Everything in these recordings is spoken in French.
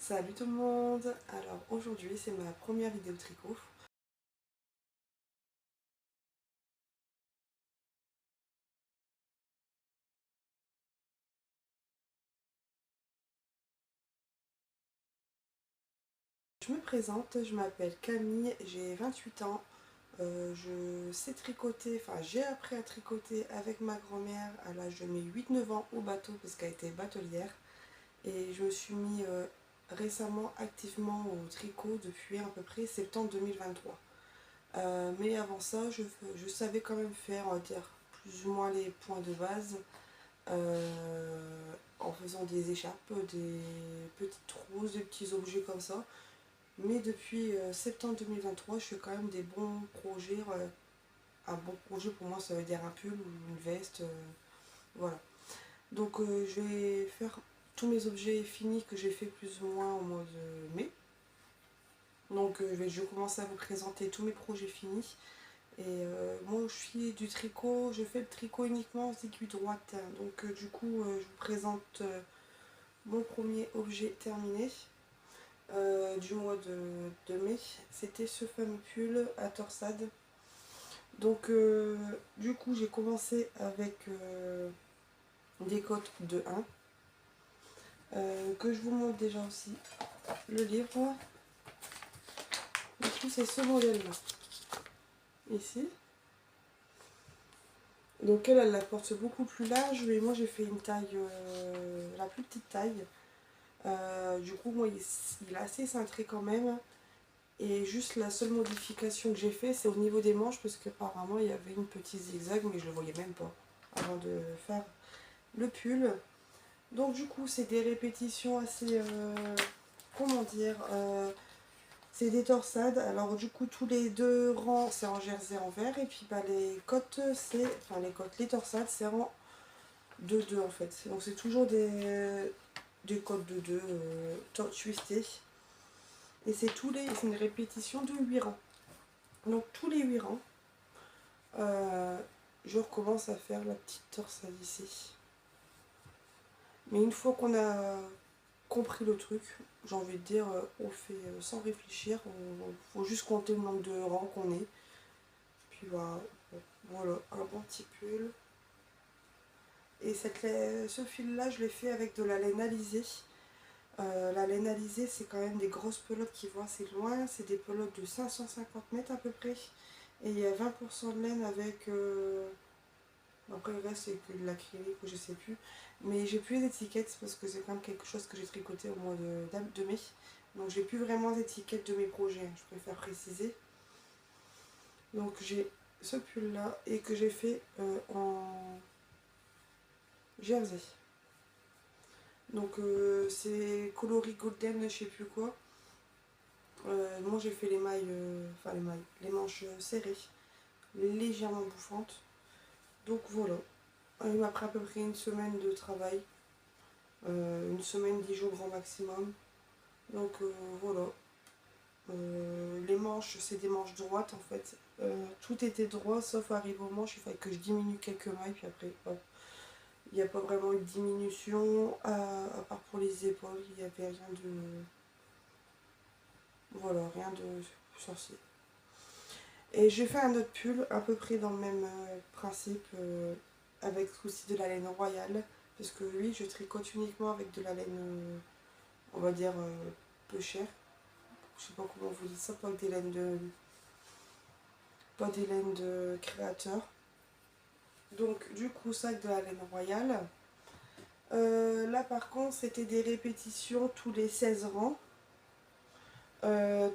Salut tout le monde. Alors aujourd'hui c'est ma première vidéo tricot. Je me présente, je m'appelle Camille, j'ai 28 ans. Je sais tricoter, enfin j'ai appris à tricoter avec ma grand-mère à l'âge de mes 8-9 ans au bateau parce qu'elle était batelière. Et je me suis mis récemment activement au tricot depuis à peu près septembre 2023. Mais avant ça, je savais quand même faire, on va dire, plus ou moins les points de base. En faisant des écharpes, des petites trousses, des petits objets comme ça. Mais depuis septembre 2023, je fais quand même des bons projets. Un bon projet pour moi, ça veut dire un pull ou une veste. Voilà. Donc je vais faire tous mes objets finis que j'ai fait plus ou moins au mois de mai. Donc je vais commencer à vous présenter tous mes projets finis. Et moi je suis du tricot, je fais le tricot uniquement en aiguille droite. Donc du coup je vous présente mon premier objet terminé du mois de mai. C'était ce fameux pull à torsade. Donc du coup j'ai commencé avec des côtes de 1 que je vous montre déjà aussi le livre. Du coup c'est ce modèle là ici. Donc elle la porte beaucoup plus large, mais moi j'ai fait une taille, la plus petite taille. Du coup moi il est assez cintré quand même. Et juste la seule modification que j'ai fait, c'est au niveau des manches, parce qu'apparemment il y avait une petite zigzag, mais je le voyais même pas avant de faire le pull. Donc du coup c'est des répétitions assez, comment dire, c'est des torsades. Alors du coup tous les deux rangs c'est en jersey en vert, et puis bah, les côtes c'est, enfin les côtes, les torsades c'est en 2-2 en fait. Donc c'est toujours des côtes de 2 twistées. Et c'est une répétition de 8 rangs. Donc tous les 8 rangs, je recommence à faire la petite torsade ici. Mais une fois qu'on a compris le truc, j'ai envie de dire, on fait sans réfléchir. Il faut juste compter le nombre de rangs qu'on est. Puis bah, voilà, un bon petit pull. Et ce fil là je l'ai fait avec de la laine alizée. La laine alizée c'est quand même des grosses pelotes qui vont assez loin. C'est des pelotes de 550 mètres à peu près. Et il y a 20% de laine avec... après le reste c'est que de l'acrylique ou je sais plus. Mais j'ai plus les étiquettes parce que c'est quand même quelque chose que j'ai tricoté au mois de mai. Donc j'ai plus vraiment d'étiquettes de mes projets, hein, je préfère préciser. Donc j'ai ce pull là et que j'ai fait en jersey. Donc c'est coloris golden, je sais plus quoi. Moi j'ai fait les mailles, les manches serrées, légèrement bouffantes. Donc voilà. Il m'a pris à peu près une semaine de travail. Une semaine, 10 jours grand maximum. Donc voilà. Les manches, c'est des manches droites en fait. Tout était droit sauf arrivé aux manches, il fallait que je diminue quelques mailles, puis après, hop. Il n'y a pas vraiment une diminution, à part pour les épaules, il n'y avait rien de... Voilà, rien de sorcier. Et j'ai fait un autre pull, à peu près dans le même principe, avec aussi de la laine royale. Parce que lui, je tricote uniquement avec de la laine, on va dire, peu chère. Je sais pas comment vous dites ça, pas des laines de créateur. Donc du coup ça de la laine royale. Là par contre c'était des répétitions tous les 16 rangs.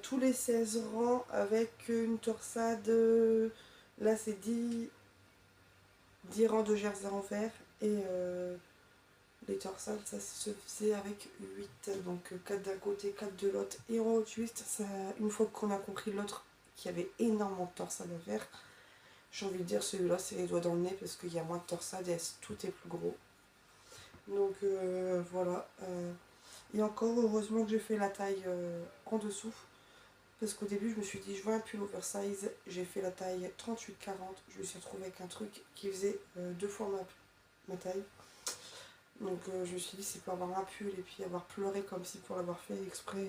Tous les 16 rangs avec une torsade. Là c'est 10 rangs de jersey en vert. Et les torsades ça se faisait avec 8. Donc 4 d'un côté, 4 de l'autre. Et en haut twist, ça, une fois qu'on a compris l'autre qui avait énormément de torsade à faire, j'ai envie de dire celui-là c'est les doigts dans le nez parce qu'il y a moins de torsade et tout est plus gros. Donc voilà. Et encore heureusement que j'ai fait la taille en dessous. Parce qu'au début je me suis dit je veux un pull oversize. J'ai fait la taille 38-40. Je me suis retrouvée avec un truc qui faisait 2 fois ma taille. Donc je me suis dit, c'est pour avoir un pull et puis avoir pleuré comme si pour l'avoir fait exprès,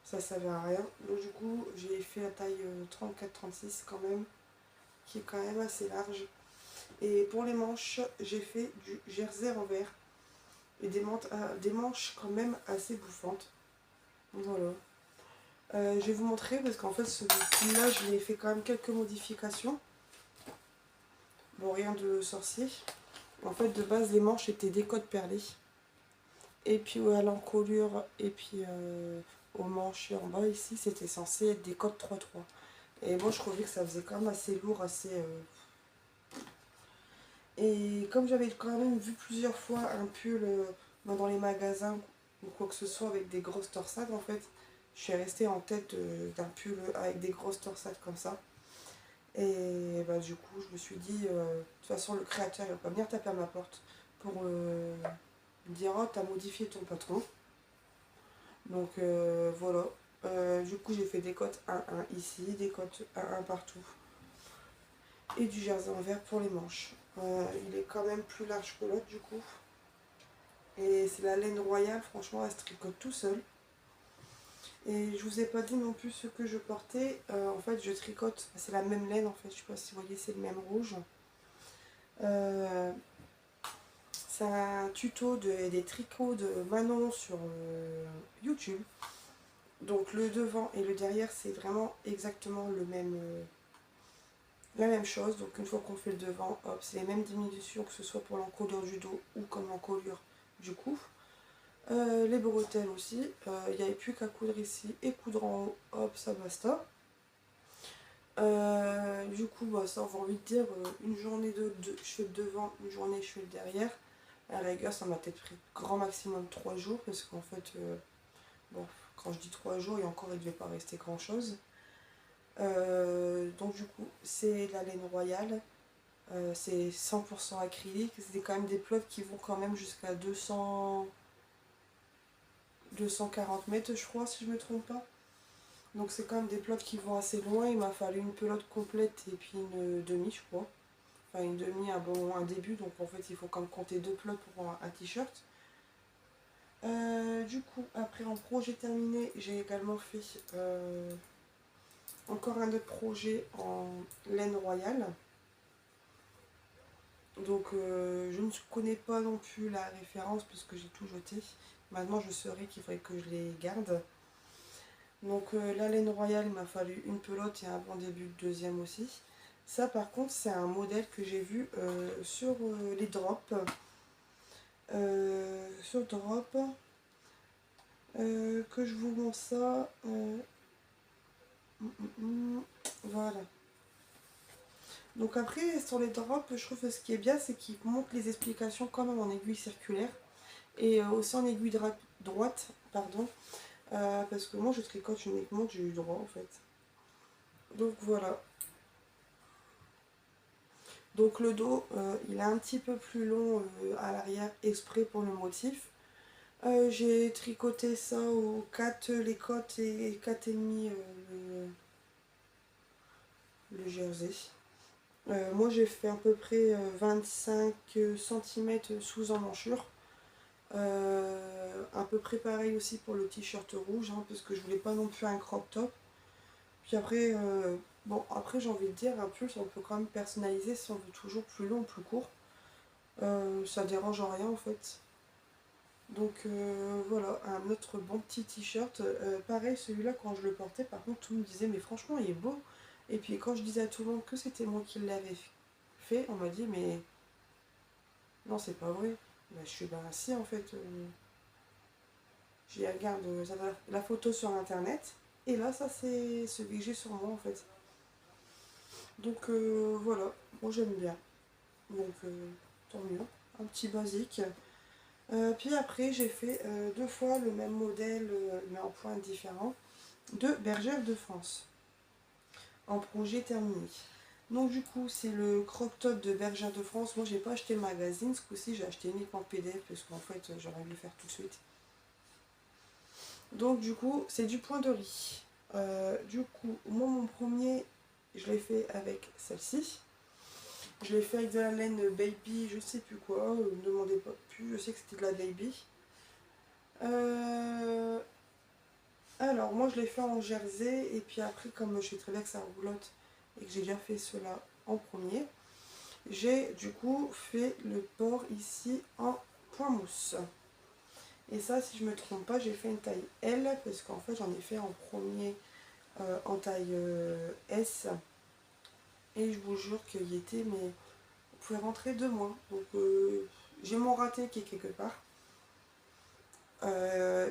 ça servait à rien. Donc du coup, j'ai fait la taille 34-36 quand même, qui est quand même assez large. Et pour les manches, j'ai fait du jersey envers et des manches quand même assez bouffantes. Voilà. Je vais vous montrer parce qu'en fait, ce pull-là, je l'ai fait quand même quelques modifications. Bon, rien de sorcier. En fait, de base, les manches étaient des codes perlés. Et puis à l'encolure et puis aux manches en bas ici, c'était censé être des codes 3-3. Et moi, je trouvais que ça faisait quand même assez lourd, assez... Et comme j'avais quand même vu plusieurs fois un pull dans les magasins ou quoi que ce soit avec des grosses torsades, en fait, je suis restée en tête d'un pull avec des grosses torsades comme ça. Et bah, du coup, je me suis dit, de toute façon, le créateur, il va pas venir taper à ma porte pour me dire, oh, t'as modifié ton patron. Donc voilà. Du coup, j'ai fait des cotes 1-1 ici, des cotes 1-1 partout. Et du jersey en vert pour les manches. Il est quand même plus large que l'autre, du coup. Et c'est la laine royale, franchement, elle se tricote tout seul. Et je vous ai pas dit non plus ce que je portais. En fait, je tricote, c'est la même laine en fait. Je sais pas si vous voyez, c'est le même rouge. C'est un tuto des tricots de Manon sur YouTube. Donc le devant et le derrière, c'est vraiment exactement la même chose. Donc une fois qu'on fait le devant, hop, c'est les mêmes diminutions que ce soit pour l'encolure du dos ou comme l'encolure du cou. Les bretelles aussi, il n'y avait plus qu'à coudre ici et coudre en haut, hop, ça basta. Du coup, bah, ça, on va envie de dire, une journée je fais le devant, une journée je fais le derrière. À la rigueur, ça m'a peut-être pris grand maximum 3 jours, parce qu'en fait, bon, quand je dis 3 jours, et encore, il ne devait pas rester grand-chose. Donc du coup, c'est la laine royale, c'est 100% acrylique, c'est quand même des plots qui vont quand même jusqu'à 240 mètres, je crois, si je me trompe pas. Donc c'est quand même des plots qui vont assez loin. Il m'a fallu une pelote complète et puis une demi, je crois. Enfin une demi, un début. Donc en fait il faut quand même compter 2 plots pour un t-shirt. Du coup, après en projet terminé, j'ai également fait encore un autre projet en laine royale. Donc je ne connais pas non plus la référence puisque j'ai tout jeté. Maintenant je saurais qu'il faudrait que je les garde. Donc la laine royale, il m'a fallu une pelote et un bon début de deuxième aussi. Ça par contre c'est un modèle que j'ai vu sur les drops. Sur drop. Que je vous montre ça. Voilà. Donc après sur les drops, je trouve que ce qui est bien c'est qu'ils montrent les explications quand même en aiguille circulaire. Et aussi en aiguille droite, pardon. Parce que moi je tricote uniquement du droit en fait. Donc voilà. Donc le dos, il est un petit peu plus long à l'arrière, exprès pour le motif. J'ai tricoté ça aux 4 les côtes et 4,5 le jersey. Moi j'ai fait à peu près 25 cm sous emmanchure. À peu près pareil aussi pour le t-shirt rouge, hein, parce que je voulais pas non plus un crop top. Puis après, bon, après j'ai envie de dire, un pull, on peut quand même personnaliser si on veut toujours plus long ou plus court. Ça dérange en rien en fait. Donc voilà, un autre bon petit t-shirt. Pareil, celui-là, quand je le portais, par contre, tout le monde disait, mais franchement, il est beau. Et puis quand je disais à tout le monde que c'était moi qui l'avais fait, on m'a dit, mais non, c'est pas vrai. Bah, je suis ben si en fait. J'y regarde la photo sur internet. Et là, ça, c'est celui que j'ai sur moi en fait. Donc voilà, moi j'aime bien. Donc tant mieux. Un petit basique. Puis après, j'ai fait 2 fois le même modèle, mais en points différents, de Bergère de France, en projet terminé. Donc du coup, c'est le crop top de Bergère de France. Moi, j'ai pas acheté le magazine, ce coup-ci, j'ai acheté uniquement le PDF, parce qu'en fait, j'aurais dû le faire tout de suite. Donc du coup, c'est du point de riz. Du coup, moi, mon premier, je l'ai fait avec celle-ci. Je l'ai fait avec de la laine baby, je sais plus quoi, ne me demandez pas plus, je sais que c'était de la baby. Alors moi je l'ai fait en jersey et puis après comme je sais très bien que ça roulotte et que j'ai déjà fait cela en premier, j'ai du coup fait le port ici en point mousse. Et ça, si je me trompe pas, j'ai fait une taille L parce qu'en fait j'en ai fait en premier en taille S. Et je vous jure qu'il y était, mais vous pouvez rentrer 2 mois. Donc j'ai mon raté qui est quelque part.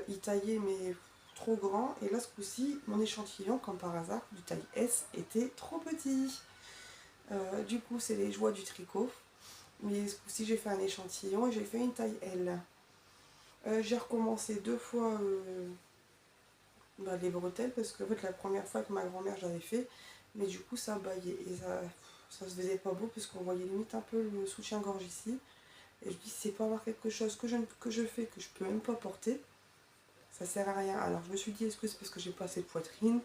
Il taillait mais trop grand. Et là ce coup-ci, mon échantillon, comme par hasard, du taille S était trop petit. Du coup c'est les joies du tricot. Mais ce coup-ci j'ai fait un échantillon et j'ai fait une taille L. J'ai recommencé 2 fois les bretelles parce que en fait, la première fois que ma grand-mère j'avais fait, mais du coup ça baillait et ça se faisait pas beau parce qu'on voyait limite un peu le soutien-gorge ici. Et je dis c'est pas avoir quelque chose que je fais que je peux même pas porter, ça sert à rien. Alors je me suis dit est-ce que c'est parce que j'ai pas assez de poitrine,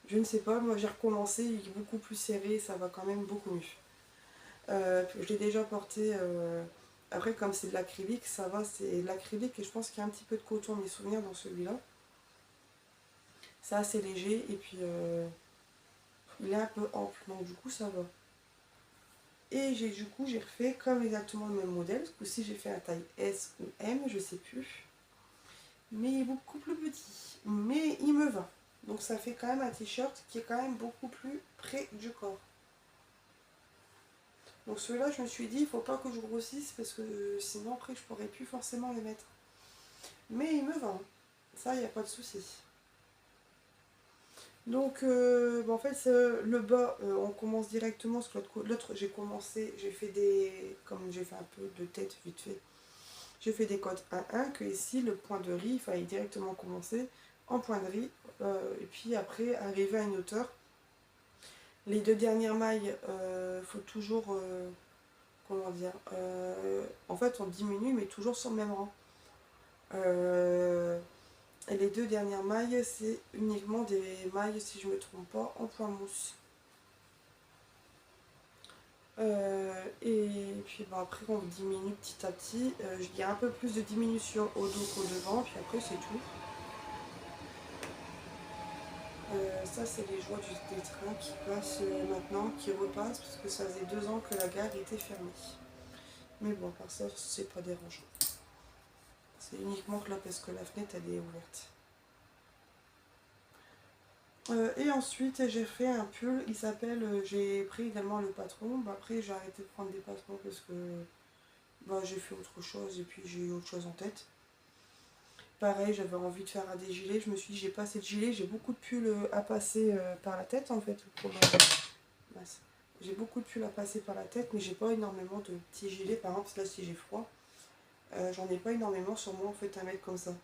je ne sais pas. Moi j'ai recommencé, il est beaucoup plus serré et ça va quand même beaucoup mieux. Je l'ai déjà porté. Après comme c'est de l'acrylique, ça va, c'est de l'acrylique et je pense qu'il y a un petit peu de coton, mes souvenirs, dans celui-là. C'est assez léger et puis il est un peu ample, donc du coup ça va. Et du coup j'ai refait comme exactement le même modèle. Ce coup-ci j'ai fait la taille S ou M, je sais plus. Mais il est beaucoup plus petit. Mais il me va. Donc ça fait quand même un t-shirt qui est quand même beaucoup plus près du corps. Donc celui-là je me suis dit il faut pas que je grossisse parce que sinon après je pourrais plus forcément les mettre. Mais il me va. Ça il n'y a pas de souci. Donc en fait le bas on commence directement parce que l'autre j'ai commencé, j'ai fait comme j'ai fait un peu de tête vite fait, j'ai fait des codes 1-1 que ici le point de riz, il fallait directement commencer en point de riz et puis après arriver à une hauteur. Les 2 dernières mailles, faut toujours, comment dire, en fait on diminue mais toujours sur le même rang. Et les 2 dernières mailles, c'est uniquement des mailles, si je ne me trompe pas, en point mousse. Et puis après, on diminue petit à petit. Il y a un peu plus de diminution au dos qu'au devant, puis après, c'est tout. Ça, c'est les joies des trains qui passent maintenant, qui repassent, parce que ça faisait 2 ans que la gare était fermée. Mais bon, par ça, c'est pas dérangeant. C'est uniquement que là, parce que la fenêtre, elle est ouverte. Et ensuite j'ai fait un pull, il s'appelle, j'ai pris également le patron. Après j'ai arrêté de prendre des patrons parce que j'ai fait autre chose et puis j'ai eu autre chose en tête. Pareil, j'avais envie de faire des gilets, je me suis dit j'ai pas assez de gilets, j'ai beaucoup de pulls à passer par la tête en fait. J'ai beaucoup de pulls à passer par la tête mais j'ai pas énormément de petits gilets. Par exemple là si j'ai froid, j'en ai pas énormément sur moi en fait à mettre comme ça.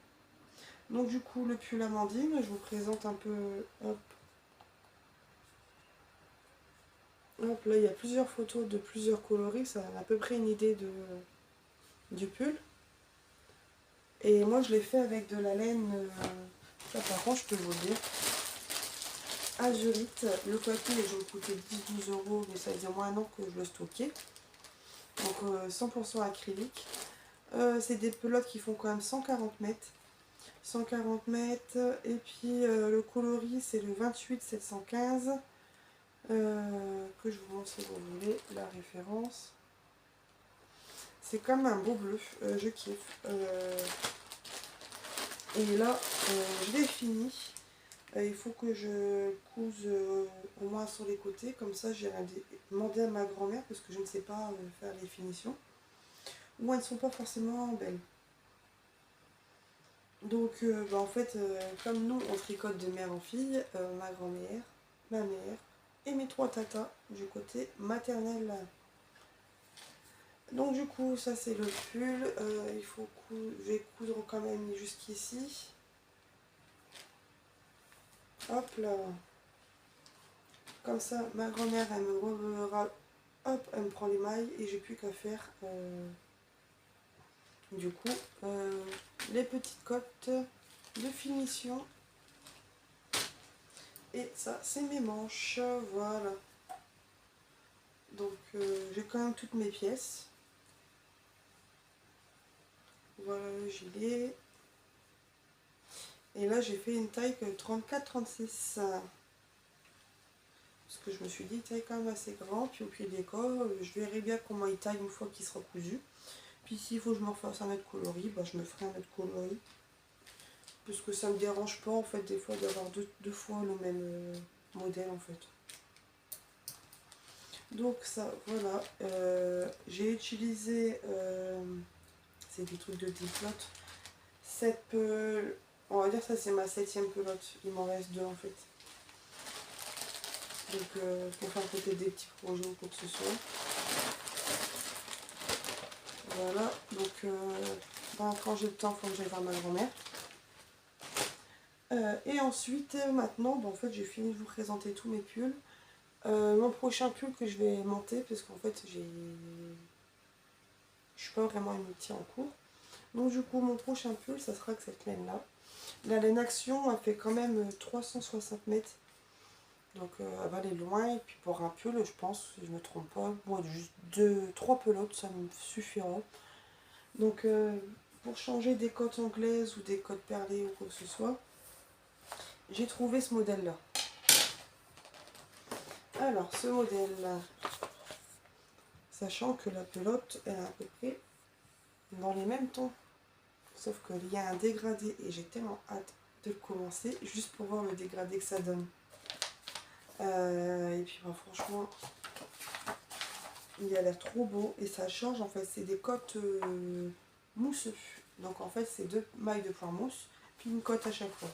Donc du coup le pull Amandine, je vous présente un peu. Hop. Hop, là il y a plusieurs photos de plusieurs coloris, ça donne à peu près une idée du pull. Et moi je l'ai fait avec de la laine, ça par contre je peux vous le dire, azurite. Le coton il me coûtait 10-12 euros, mais ça faisait au moins un an que je le stockais. Donc 100% acrylique. C'est des pelotes qui font quand même 140 mètres. 140 mètres, et puis le coloris c'est le 28-715. Que je vous montre si vous voulez la référence. C'est comme un beau bleu, je kiffe. Et là, je l'ai fini. Il faut que je couse au moins sur les côtés. Comme ça, j'ai demandé à ma grand-mère parce que je ne sais pas faire les finitions. Ou elles ne sont pas forcément belles. Donc, en fait, comme nous, on tricote de mère en fille, ma grand-mère, ma mère et mes 3 tatas du côté maternel. Donc du coup ça c'est le pull, je vais coudre quand même jusqu'ici. Hop là. Comme ça ma grand-mère elle me reverra, hop elle me prend les mailles et j'ai plus qu'à faire du coup les petites cotes de finition. Et ça c'est mes manches, voilà. Donc j'ai quand même toutes mes pièces. Voilà le gilet. Et là j'ai fait une taille 34-36. Parce que je me suis dit, il taille quand même assez grand. Puis au pied des corps, je verrai bien comment il taille une fois qu'il sera cousu. Puis s'il faut que je me refasse un autre coloris, bah, je me ferai un autre coloris. Parce que ça me dérange pas en fait des fois d'avoir deux fois le même modèle en fait. Donc ça, voilà. J'ai utilisé, c'est des trucs de diplote. On va dire ça c'est ma 7e pelote. Il m'en reste 2 en fait. Donc pour faire peut-être des petits projets ou quoi que ce soit. Voilà, donc quand j'ai le temps, il faut que j'aille voir ma grand-mère. Et ensuite, maintenant, en fait, j'ai fini de vous présenter tous mes pulls. Mon prochain pull que je vais monter, parce qu'en fait, je suis pas vraiment une outil en cours. Donc du coup, mon prochain pull, ça sera que cette laine-là. La laine Action, elle fait quand même 360 mètres. Donc elle va aller loin. Et puis pour un pull, je pense, si je me trompe pas, moi, juste 3 pelotes, ça me suffira. Donc pour changer des cottes anglaises ou des cottes perlées ou quoi que ce soit, j'ai trouvé ce modèle-là. Alors ce modèle-là, sachant que la pelote, elle est à peu près dans les mêmes tons. Sauf qu'il y a un dégradé et j'ai tellement hâte de le commencer, juste pour voir le dégradé que ça donne. Et puis bah, franchement, il a l'air trop beau et ça change en fait. C'est des cottes mousseux. Donc en fait, c'est 2 mailles de point mousse, puis une cotte à chaque fois.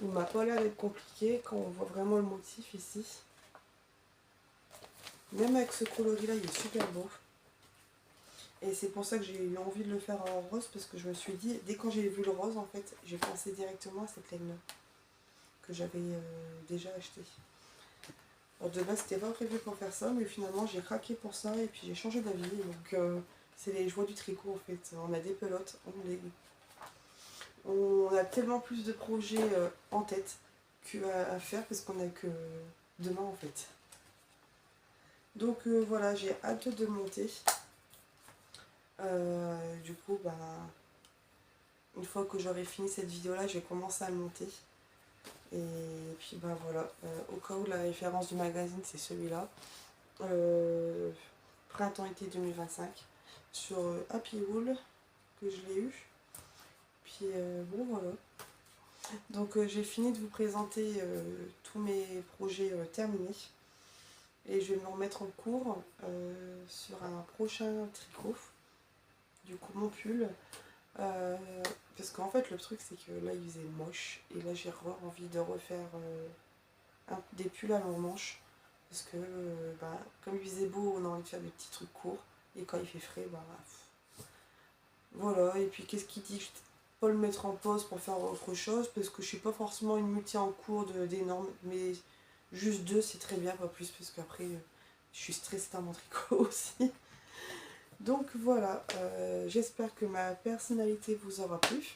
Il m'a pas l'air d'être compliqué quand on voit vraiment le motif ici. Même avec ce coloris là, il est super beau. Et c'est pour ça que j'ai eu envie de le faire en rose, parce que je me suis dit, dès quand j'ai vu le rose en fait, j'ai pensé directement à cette laine là que j'avais déjà acheté. Alors de base c'était pas prévu pour faire ça, mais finalement j'ai craqué pour ça et puis j'ai changé d'avis. Donc c'est les joies du tricot en fait. On a des pelotes, on a tellement plus de projets en tête qu'à faire, parce qu'on a que demain en fait. Donc voilà, j'ai hâte de monter. Du coup, bah, une fois que j'aurai fini cette vidéo là, je vais commencer à le monter. Et puis bah voilà, au cas où la référence du magazine c'est celui-là. Printemps-été 2025 sur Happy Wool que je l'ai eu. Puis bon voilà. Donc j'ai fini de vous présenter tous mes projets terminés. Et je vais me remettre en cours sur un prochain tricot. Du coup mon pull. Parce qu'en fait le truc c'est que là il faisait moche. Et là j'ai envie de refaire des pulls à longue manche. Parce que bah, comme il faisait beau, on a envie de faire des petits trucs courts. Et quand il fait frais, bah voilà. Et puis qu'est-ce qui dit que je peux pas le mettre en pause pour faire autre chose, parce que je suis pas forcément une multi en cours d'énormes, mais juste 2 c'est très bien, pas plus, parce qu'après je suis stressée dans mon tricot aussi. Donc voilà, j'espère que ma personnalité vous aura plu.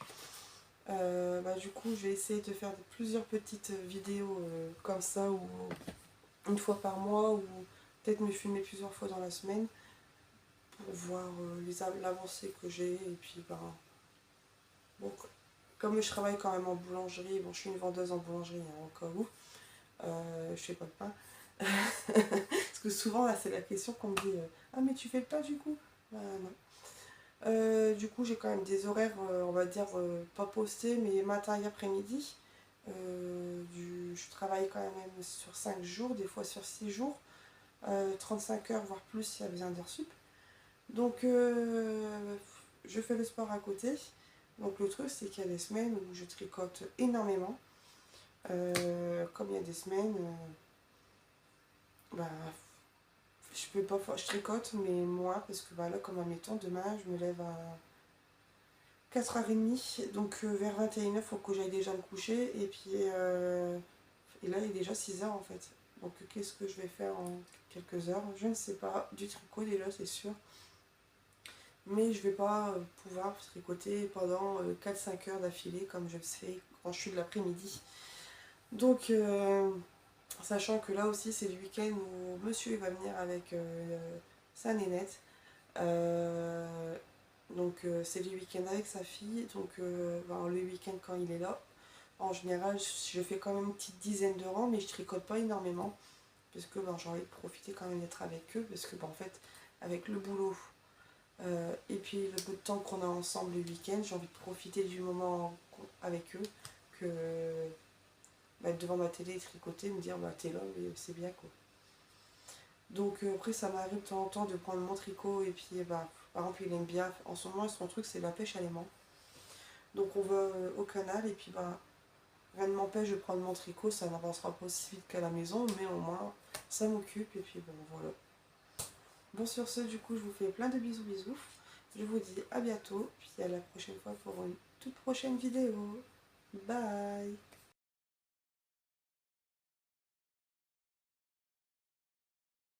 Bah, du coup je vais essayer de faire plusieurs petites vidéos comme ça, ou une fois par mois, ou peut-être me filmer plusieurs fois dans la semaine pour voir l'avancée que j'ai. Et puis bah, bon, comme je travaille quand même en boulangerie, bon je suis une vendeuse en boulangerie hein, au cas où, je fais pas de pain. Parce que souvent là c'est la question qu'on me dit ah mais tu fais le pain du coup? Non. Du coup j'ai quand même des horaires on va dire pas postés, mais matin et après-midi. Je travaille quand même sur 5 jours, des fois sur 6 jours, 35 heures voire plus s'il y a besoin d'heures sup. Donc je fais le sport à côté. Donc le truc c'est qu'il y a des semaines où je tricote énormément. Comme il y a des semaines, bah, je peux pas, je tricote mais moi, parce que bah, là comme admettons demain je me lève à 4h30, donc vers 21h il faut que j'aille déjà me coucher, et puis et là il est déjà 6h en fait. Donc qu'est-ce que je vais faire en quelques heures? Je ne sais pas, du tricot déjà c'est sûr. Mais je vais pas pouvoir tricoter pendant 4-5 heures d'affilée comme je le fais quand je suis de l'après-midi. Donc Sachant que là aussi c'est le week-end où monsieur va venir avec sa nénette. Euh, donc c'est le week-end avec sa fille. Donc ben, le week-end quand il est là. En général je fais quand même une petite dizaine de rangs mais je tricote pas énormément. Parce que ben, j'ai envie de profiter quand même d'être avec eux. Parce que ben, en fait avec le boulot et puis le peu de temps qu'on a ensemble le week-end, j'ai envie de profiter du moment avec eux. Que bah, être devant ma télé et tricoter, me dire bah t'es là mais c'est bien quoi. Donc après ça m'arrive de temps en temps de prendre mon tricot et puis bah, par exemple il aime bien, en ce moment son truc c'est la pêche à l'aimant. Donc on va au canal et puis bah rien ne m'empêche de prendre mon tricot, ça n'avancera pas aussi vite qu'à la maison mais au moins ça m'occupe et puis bon voilà. Bon sur ce du coup je vous fais plein de bisous bisous. Je vous dis à bientôt, puis à la prochaine fois pour une toute prochaine vidéo. Bye.